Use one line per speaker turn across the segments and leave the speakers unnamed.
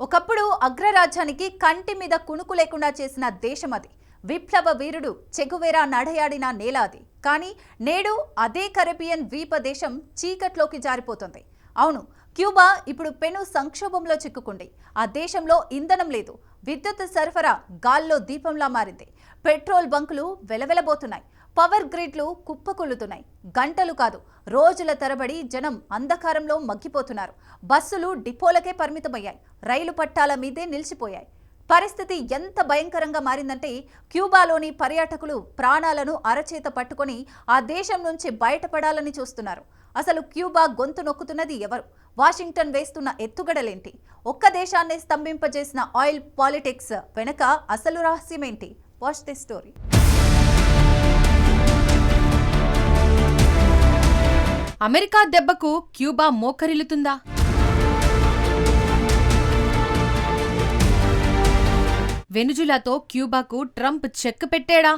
ఒకప్పుడు అగ్రరాజ్యానికి కంటి మీద కునుకు లేకుండా చేసిన దేశం అది. విప్లవ వీరుడు చెగువేరా నడయాడిన నేల అది. కానీ నేడు అదే కరేబియన్ ద్వీప దేశం చీకట్లోకి జారిపోతుంది. అవును, క్యూబా ఇప్పుడు పెను సంక్షోభంలో చిక్కుకుంది. ఆ దేశంలో ఇంధనం లేదు, విద్యుత్ సరఫరా గాల్లో దీపంలా మారింది. పెట్రోల్ బంకులు వెలవెలబోతున్నాయి, పవర్ గ్రిడ్లు కుప్పకూలుతున్నాయి. గంటలు కాదు, రోజుల తరబడి జనం అంధకారంలో మగ్గిపోతున్నారు. బస్సులు డిపోలకే పరిమితమయ్యాయి, రైలు పట్టాల మీదే నిలిచిపోయాయి. పరిస్థితి ఎంత భయంకరంగా మారిందంటే క్యూబాలోని పర్యాటకులు ప్రాణాలను అరచేత పట్టుకొని ఆ దేశం నుంచి బయటపడాలని చూస్తున్నారు. అసలు క్యూబా గొంతు నొక్కుతున్నది ఎవరు? వాషింగ్టన్ వేస్తున్న ఎత్తుగడలేంటి? ఒక్క దేశాన్ని స్తంభింపజేసిన ఆయిల్ పాలిటిక్స్ వెనక అసలు రహస్యమేంటి? Watch this story.
అమెరికా దెబ్బకు క్యూబా మోకరిల్లుతుందా? వెనుజులాతో క్యూబాకు ట్రంప్ చెక్ పెట్టాడా?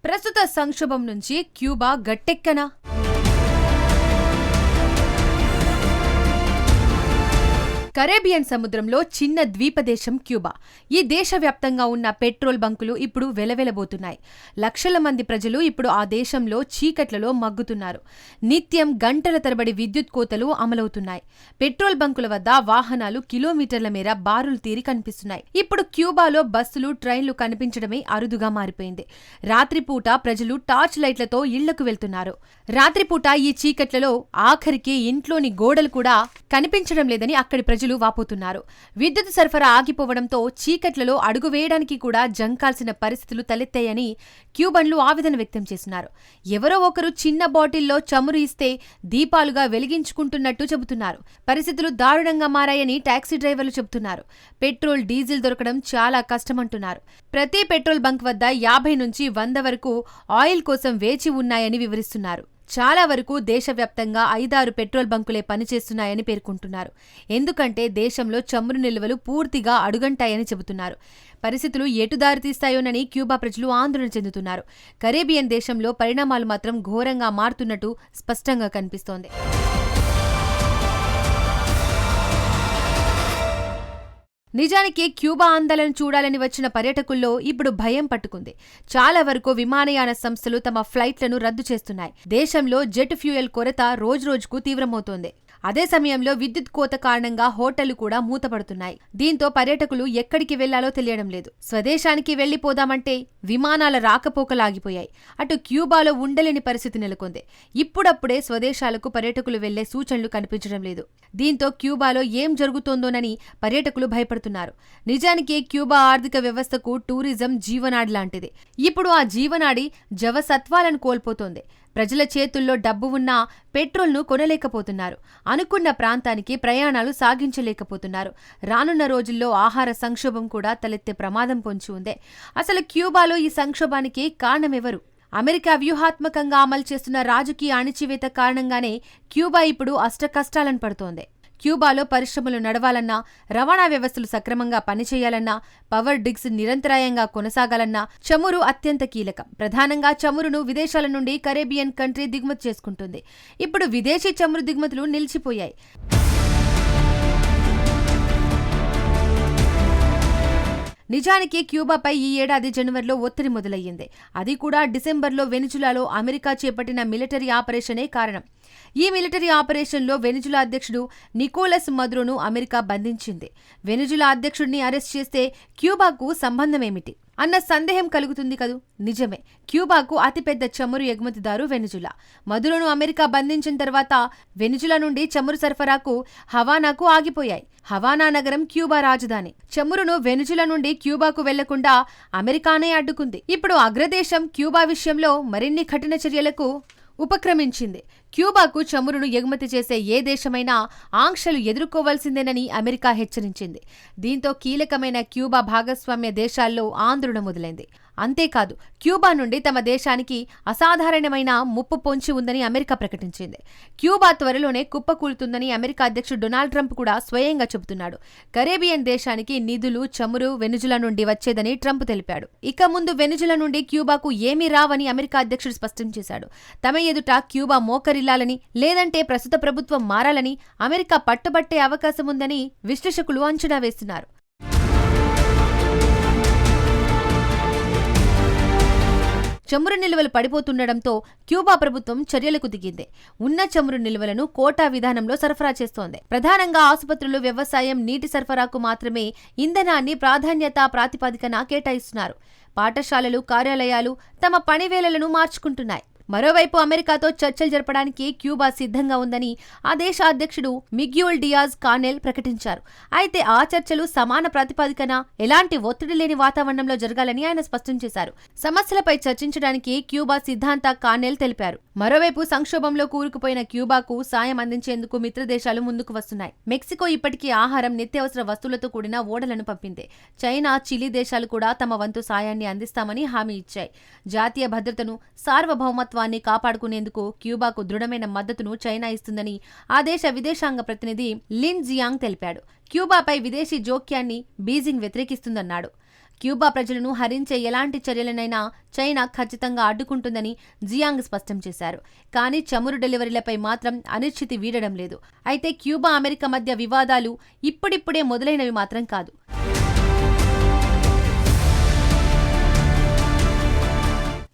ప్రస్తుత సంక్షోభం నుంచి క్యూబా గట్టెక్కనా? కరేబియన్ సముద్రంలో చిన్న ద్వీపదేశం క్యూబా. ఈ దేశవ్యాప్తంగా ఉన్న పెట్రోల్ బంకులు ఇప్పుడు వెలవెలబోతున్నాయి. లక్షల మంది ప్రజలు ఇప్పుడు ఆ దేశంలో చీకట్లలో మగ్గుతున్నారు. నిత్యం గంటల తరబడి విద్యుత్ కోతలు అమలవుతున్నాయి. పెట్రోల్ బంకుల వద్ద వాహనాలు కిలోమీటర్ల మేర బారులు తీరి కనిపిస్తున్నాయి. ఇప్పుడు క్యూబాలో బస్సులు, ట్రైన్లు కనిపించడమే అరుదుగా మారిపోయింది. రాత్రిపూట ప్రజలు టార్చ్ లైట్లతో ఇళ్లకు వెళ్తున్నారు. రాత్రిపూట ఈ చీకట్లలో ఆఖరికి ఇంట్లోని గోడలు కూడా కనిపించడం లేదని అక్కడి ప్రజలు వాపోతున్నారు. విద్యుత్ సరఫరా ఆగిపోవడంతో చీకట్లలో అడుగు వేయడానికి కూడా జంకాల్సిన పరిస్థితులు తలెత్తాయని క్యూబన్లు ఆవేదన వ్యక్తం చేస్తున్నారు. ఎవరో ఒకరు చిన్న బాటిల్లో చమురు ఇస్తే దీపాలుగా వెలిగించుకుంటున్నట్టు చెబుతున్నారు. పరిస్థితులు దారుణంగా మారాయని టాక్సీ డ్రైవర్లు చెబుతున్నారు. పెట్రోల్, డీజిల్ దొరకడం చాలా కష్టమంటున్నారు. ప్రతి పెట్రోల్ బంక్ వద్ద 50 నుంచి 100 వరకు ఆయిల్ కోసం వేచి ఉన్నాయని వివరిస్తున్నారు. చాలా వరకు దేశవ్యాప్తంగా 5-6 పెట్రోల్ బంకులే పనిచేస్తున్నాయని పేర్కొంటున్నారు. ఎందుకంటే దేశంలో చమురు నిల్వలు పూర్తిగా అడుగంటాయని చెబుతున్నారు. పరిస్థితులు ఎటు దారితీస్తాయోనని క్యూబా ప్రజలు ఆందోళన చెందుతున్నారు. కరేబియన్ దేశంలో పరిణామాలు మాత్రం ఘోరంగా మారుతున్నట్టు స్పష్టంగా కనిపిస్తోంది. నిజానికి క్యూబా అందాలను చూడాలని వచ్చిన పర్యాటకుల్లో ఇప్పుడు భయం పట్టుకుంది. చాలా వరకు విమానయాన సంస్థలు తమ ఫ్లైట్లను రద్దు చేస్తున్నాయి. దేశంలో జెట్ ఫ్యూయల్ కొరత రోజురోజుకు తీవ్రమవుతోంది. అదే సమయంలో విద్యుత్ కోత కారణంగా హోటళ్లు కూడా మూతపడుతున్నాయి. దీంతో పర్యాటకులు ఎక్కడికి వెళ్లాలో తెలియడం లేదు. స్వదేశానికి వెళ్లిపోదామంటే విమానాల రాకపోకలాగిపోయాయి. అటు క్యూబాలో ఉండలేని పరిస్థితి నెలకొంది. ఇప్పుడప్పుడే స్వదేశాలకు పర్యాటకులు వెళ్లే సూచనలు కనిపించడం లేదు. దీంతో క్యూబాలో ఏం జరుగుతోందోనని పర్యాటకులు భయపడుతున్నారు. నిజానికి క్యూబా ఆర్థిక వ్యవస్థకు టూరిజం జీవనాడి లాంటిది. ఇప్పుడు ఆ జీవనాడి జవసత్వాలను కోల్పోతోంది. ప్రజల చేతుల్లో డబ్బు ఉన్నా పెట్రోల్ను కొనలేకపోతున్నారు. అనుకున్న ప్రాంతానికి ప్రయాణాలు సాగించలేకపోతున్నారు. రానున్న రోజుల్లో ఆహార సంక్షోభం కూడా తలెత్తే ప్రమాదం పొంచి ఉంది. అసలు క్యూబాలో ఈ సంక్షోభానికి కారణమెవరు? అమెరికా వ్యూహాత్మకంగా అమలు చేస్తున్న రాజకీయ అణిచివేత కారణంగానే క్యూబా ఇప్పుడు అష్టకష్టాలను పడుతోంది. క్యూబాలో పరిశ్రమలు నడవాలన్నా, రవాణా వ్యవస్థలు సక్రమంగా పనిచేయాలన్నా, పవర్ డిగ్స్ నిరంతరాయంగా కొనసాగాలన్నా చమురు అత్యంత కీలకం. ప్రధానంగా చమురును విదేశాల నుండి కరేబియన్ కంట్రీ దిగుమతి చేసుకుంటుంది. ఇప్పుడు విదేశీ చమురు దిగుమతులు నిలిచిపోయాయి. నిజానికి క్యూబాపై ఈ ఏడాది జనవరిలో ఒత్తిడి మొదలయ్యింది. అది కూడా డిసెంబర్లో వెనిజులాలో అమెరికా చేపట్టిన మిలిటరీ ఆపరేషనే కారణం. ఈ మిలిటరీ ఆపరేషన్లో వెనిజులా అధ్యక్షుడు నికోలస్ మదురోను అమెరికా బంధించింది. వెనిజులా అధ్యక్షుడిని అరెస్ట్ చేస్తే క్యూబాకు సంబంధమేమిటి అన్న సందేహం కలుగుతుంది కదూ. నిజమే, క్యూబాకు అతిపెద్ద చమురు ఎగుమతిదారు వెనిజులా. మదురోను అమెరికా బంధించిన తర్వాత వెనిజులా నుండి చమురు సరఫరాకు హవానాకు ఆగిపోయాయి. హవానా నగరం క్యూబా రాజధాని. చమురును వెనిజులా నుండి క్యూబాకు వెళ్లకుండా అమెరికానే అడ్డుకుంది. ఇప్పుడు అగ్రదేశం క్యూబా విషయంలో మరిన్ని కఠిన చర్యలకు ఉపక్రమించింది. క్యూబాకు చమురును ఎగుమతి చేసే ఏ దేశమైనా ఆంక్షలు ఎదుర్కోవాల్సిందేనని అమెరికా హెచ్చరించింది. దీంతో కీలకమైన క్యూబా భాగస్వామ్య దేశాల్లో ఆందోళన మొదలైంది. అంతేకాదు, క్యూబా నుండి తమ దేశానికి అసాధారణమైన ముప్పు పొంచి ఉందని అమెరికా ప్రకటించింది. క్యూబా త్వరలోనే కుప్పకూలుతుందని అమెరికా అధ్యక్షుడు డొనాల్డ్ ట్రంప్ కూడా స్వయంగా చెబుతున్నాడు. కరేబియన్ దేశానికి నిధులు, చమురు వెనిజులా నుండి వచ్చేదని ట్రంప్ తెలిపాడు. ఇక ముందు వెనిజులా నుండి క్యూబాకు ఏమీ రావని అమెరికా అధ్యక్షుడు స్పష్టం చేశాడు. తమ ఎదుట క్యూబా మోకరి విర్లాలని లేదంటే ప్రస్తుత ప్రభుత్వం మారాలని అమెరికా పట్టుబట్టే అవకాశం ఉందని విశ్లేషకులు అంచనా వేస్తున్నారు. చమురు నిల్వలు పడిపోతుండటంతో క్యూబా ప్రభుత్వం చర్యలకు దిగింది. ఉన్న చమురు నిల్వలను కోటా విధానంలో సరఫరా చేస్తోంది. ప్రధానంగా ఆసుపత్రులు, వ్యవసాయం, నీటి సరఫరాకు మాత్రమే ఇంధనాన్ని ప్రాధాన్యతా ప్రాతిపదికన కేటాయిస్తున్నారు. పాఠశాలలు, కార్యాలయాలు తమ పనివేళలను మార్చుకుంటున్నాయి. మరోవైపు అమెరికాతో చర్చలు జరపడానికి క్యూబా సిద్ధంగా ఉందని ఆ దేశ అధ్యక్షుడు మిగ్యూల్ డియాజ్ కానెల్ ప్రకటించారు. అయితే ఆ చర్చలు సమాన ప్రాతిపదికన ఎలాంటి ఒత్తిడి లేని వాతావరణంలో జరగాలని ఆయన స్పష్టం చేశారు. సమస్యలపై చర్చించడానికి క్యూబా సిద్ధాంత కానెల్ తెలిపారు. మరోవైపు సంక్షోభంలో కూరుకుపోయిన క్యూబాకు సాయం అందించేందుకు మిత్రదేశాలు ముందుకు వస్తున్నాయి. మెక్సికో ఇప్పటికీ ఆహారం, నిత్యావసర వస్తువులతో కూడిన ఓడలను పంపింది. చైనా, చిలీ దేశాలు కూడా తమ వంతు సాయాన్ని అందిస్తామని హామీ ఇచ్చాయి. జాతీయ భద్రతను, సార్వభౌమత్వాన్ని కాపాడుకునేందుకు క్యూబాకు దృఢమైన మద్దతును చైనా ఇస్తుందని ఆ దేశ విదేశాంగ ప్రతినిధి లిన్ జియాంగ్ తెలిపాడు. క్యూబాపై విదేశీ జోక్యాన్ని బీజింగ్ వ్యతిరేకిస్తుందన్నాడు. క్యూబా ప్రజలను హరించే ఎలాంటి చర్యలనైనా చైనా ఖచ్చితంగా అడ్డుకుంటుందని జియాంగ్ స్పష్టం చేశారు. కానీ చమురు డెలివరీలపై మాత్రం అనిశ్చితి వీడడం లేదు. అయితే క్యూబా, అమెరికా మధ్య వివాదాలు ఇప్పుడిప్పుడే మొదలైనవి మాత్రం కాదు.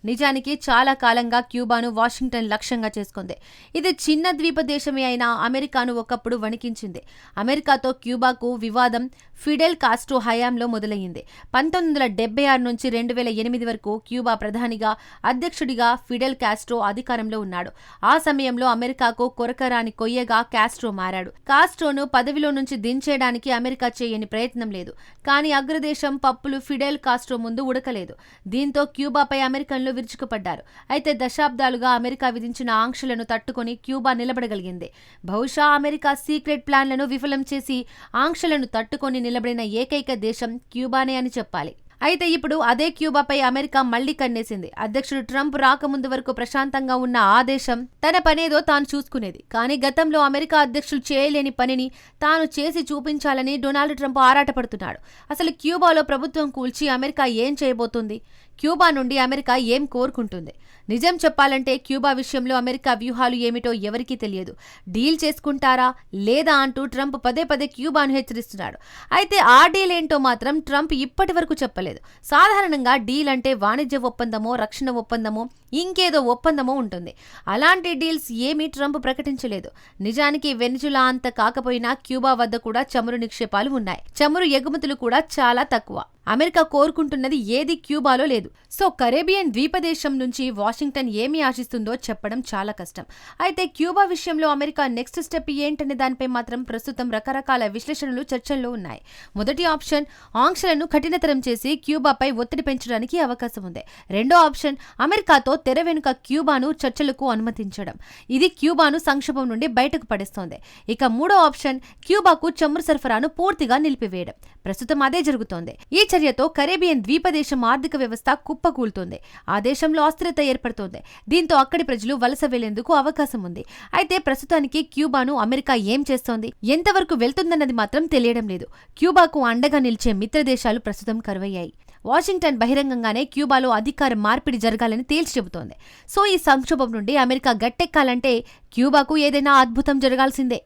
నిజానికి చాలా కాలంగా క్యూబాను వాషింగ్టన్ లక్ష్యంగా చేసుకుంది. ఇది చిన్న ద్వీప దేశమే అయినా అమెరికాను ఒకప్పుడు వణికించింది. అమెరికాతో క్యూబాకు వివాదం ఫిడెల్ కాస్ట్రో హయాంలో మొదలయ్యింది. 1976 నుంచి 2008 వరకు క్యూబా ప్రధానిగా, అధ్యక్షుడిగా ఫిడెల్ కాస్ట్రో అధికారంలో ఉన్నాడు. ఆ సమయంలో అమెరికాకు కొరకరాని కొయ్యగా కాస్ట్రో మారాడు. కాస్ట్రోను పదవిలో నుంచి దించేయడానికి అమెరికా చేయని ప్రయత్నం లేదు. కానీ అగ్రదేశం పప్పులు ఫిడెల్ కాస్ట్రో ముందు ఉడకలేదు. దీంతో క్యూబాపై అమెరికన్లు విరుచుకుపడ్డారు. అయితే దశాబ్దాలుగా అమెరికా విధించిన ఆంక్షలను తట్టుకొని క్యూబా నిలబడగలిగింది. బహుశా అమెరికా సీక్రెట్ ప్లాన్లను విఫలం చేసి ఆంక్షలను తట్టుకొని నిలబడిన ఏకైక దేశం క్యూబానే అని చెప్పాలి. అయితే ఇప్పుడు అదే క్యూబాపై అమెరికా మళ్లీ కన్నేసింది. అధ్యక్షుడు ట్రంప్ రాకముందు వరకు ప్రశాంతంగా ఉన్న ఆ దేశం తన పనేదో తాను చూసుకునేది. కానీ గతంలో అమెరికా అధ్యక్షులు చేయలేని పనిని తాను చేసి చూపించాలని డొనాల్డ్ ట్రంప్ ఆరాటపడుతున్నాడు. అసలు క్యూబాలో ప్రభుత్వం కూల్చి అమెరికా ఏం చేయబోతుంది? క్యూబా నుండి అమెరికా ఏం కోరుకుంటుంది? నిజం చెప్పాలంటే క్యూబా విషయంలో అమెరికా వ్యూహాలు ఏమిటో ఎవరికీ తెలియదు. డీల్ చేసుకుంటారా లేదా అంటూ ట్రంప్ పదే పదే క్యూబాను హెచ్చరిస్తున్నాడు. అయితే ఆ డీల్ ఏంటో మాత్రం ట్రంప్ ఇప్పటి వరకు చెప్పలేదు. సాధారణంగా డీల్ అంటే వాణిజ్య ఒప్పందమో, రక్షణ ఒప్పందమో, ఇంకేదో ఒప్పందమో ఉంటుంది. అలాంటి డీల్స్ ఏమీ ట్రంప్ ప్రకటించలేదు. నిజానికి వెనిజులా అంత కాకపోయినా క్యూబా వద్ద కూడా చమురు నిక్షేపాలు ఉన్నాయి. చమురు ఎగుమతులు కూడా చాలా తక్కువ. అమెరికా కోరుకుంటున్నది ఏది క్యూబాలో లేదు. సో కరేబియన్ ద్వీపదేశం నుంచి వాషింగ్టన్ ఏమి ఆశిస్తుందో చెప్పడం చాలా కష్టం. అయితే క్యూబా విషయంలో అమెరికా నెక్స్ట్ స్టెప్ ఏంటనే దానిపై మాత్రం ప్రస్తుతం రకరకాల విశ్లేషణలు చర్చల్లో ఉన్నాయి. మొదటి ఆప్షన్ ఆంక్షలను కఠినతరం చేసి క్యూబాపై ఒత్తిడి పెంచడానికి అవకాశం ఉంది. రెండో ఆప్షన్ అమెరికాతో తెర వెనుక క్యూబాను చర్చలకు అనుమతించడం. ఇది క్యూబాను సంక్షోభం నుండి బయటకు పడేస్తోంది. ఇక మూడో ఆప్షన్ క్యూబాకు చమురు సరఫరాను పూర్తిగా నిలిపివేయడం. ప్రస్తుతం అదే జరుగుతోంది. ఈ చర్యతో కరేబియన్ ద్వీపదేశం ఆర్థిక వ్యవస్థ కుప్పకూలుతోంది. ఆ దేశంలో అస్థిరత ఏర్పడుతోంది. దీంతో అక్కడి ప్రజలు వలస వెళ్లేందుకు అవకాశం ఉంది. అయితే ప్రస్తుతానికి క్యూబాను అమెరికా ఏం చేస్తోంది, ఎంతవరకు వెళ్తుందన్నది మాత్రం తెలియడం లేదు. క్యూబాకు అండగా నిలిచే మిత్రదేశాలు ప్రస్తుతం కరువయ్యాయి. వాషింగ్టన్ బహిరంగంగానే క్యూబాలో అధికార మార్పిడి జరగాలని తేల్చి చెబుతోంది. సో ఈ సంక్షోభం నుండి అమెరికా గట్టెక్కాలంటే క్యూబాకు ఏదైనా అద్భుతం జరగాల్సిందే.